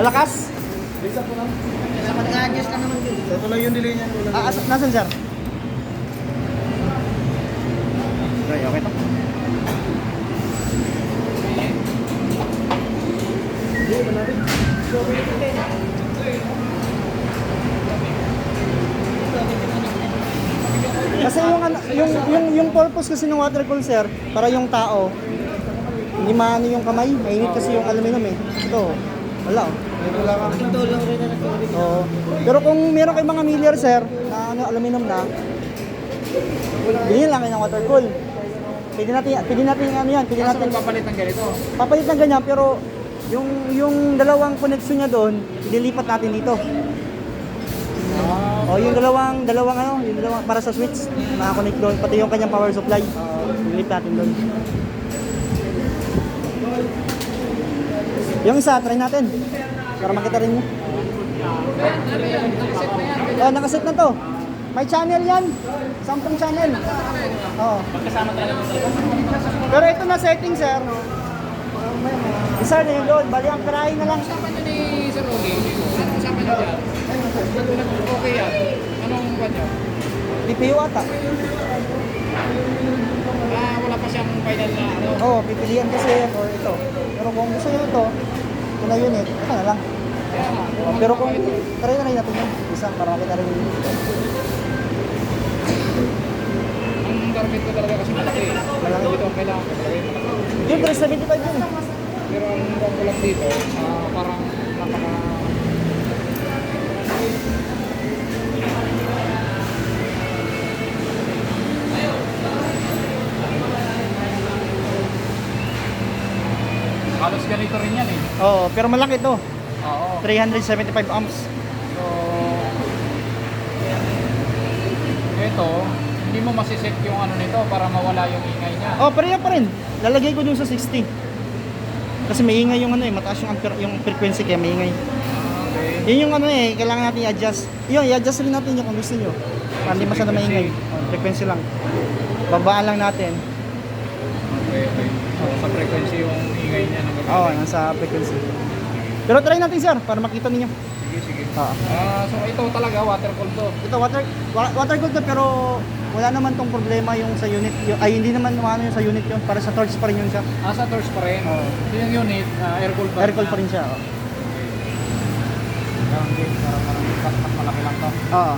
Malakas? Isa po lang. Mag-adjust ka naman dito. Ito lang yung delay niya. Nasaan sir? Okay, okay to. Hindi, malapit. Kasi yung purpose kasi ng water cool sir, para yung tao hindi maano yung kamay, mainit kasi yung aluminum eh. Ito, wala oh. Tulong rin na natulog. Oo. Pero kung meron kayong mga millier sir, na ano, aluminum na, bilhin lang kayo ng water cool. Pwede natin yung ano yan, pwede natin Papalit ng ganito. papalit ng ganyan, pero yung dalawang connection niya doon, ililipat natin dito. O yung dalawang ano, yung dalawang para sa switch, nakakonect doon, pati yung kanyang power supply. Ililipat natin doon. Yung isa, try natin. Para makita rin nyo. Oh, nakaset na to. May channel yan. 10 channel. Oo. Pero ito na setting, sir. Isa na yung load. Bali, ang karahin na lang. Usapan nyo ni Sir Rudy. Anong usapan nyo dyan? Okay yan. Anong buwan nyo? DPU ata. Wala pa siyang final na ano. Oo, pipilian kasi yan or ito. Pero kung gusto nyo ito na unit, ito na lang. Kaya nga. Pero kung try na rin natin yun. Isa, para makita rin yun. Ang target ko talaga kasi malaki. Malaki. Dito ang kailangan ko talaga yung malaki. Yung 375 yun. Pero ang buwan ko lang dito, parang napaka... Halos ganito rin yan eh. Oo, pero malaki ito. Oo. 375 amps. So, ito, hindi mo masiset yung ano nito para mawala yung ingay niya. Oh, pareha pa rin. Lalagay ko dun sa 60. Kasi maingay yung ano eh, mataas yung frequency kaya maingay. Okay. Yun yung ano eh, kailangan natin i-adjust. Yun, i-adjust rin natin yung kung gusto nyo. Para hindi masyado maingay. Oh, frequency lang. Babaan lang natin. Okay, okay. So, sa frequency yung ingay niya nang Oo, nasa frequency. Pero try natin sir, para makita ninyo. Sige, sige. Oo. So ito talaga water cooled to. Ito, water cooled to, pero wala naman tong problema yung sa unit. Ay, hindi naman ano yung sa unit yun. Para sa torch pa rin yun siya. Sa torch pa rin. Oo. So yung unit, air cooled pa rin. Air cooled pa rin siya. Oh. Okay, parang mas malaki lang to. Oo.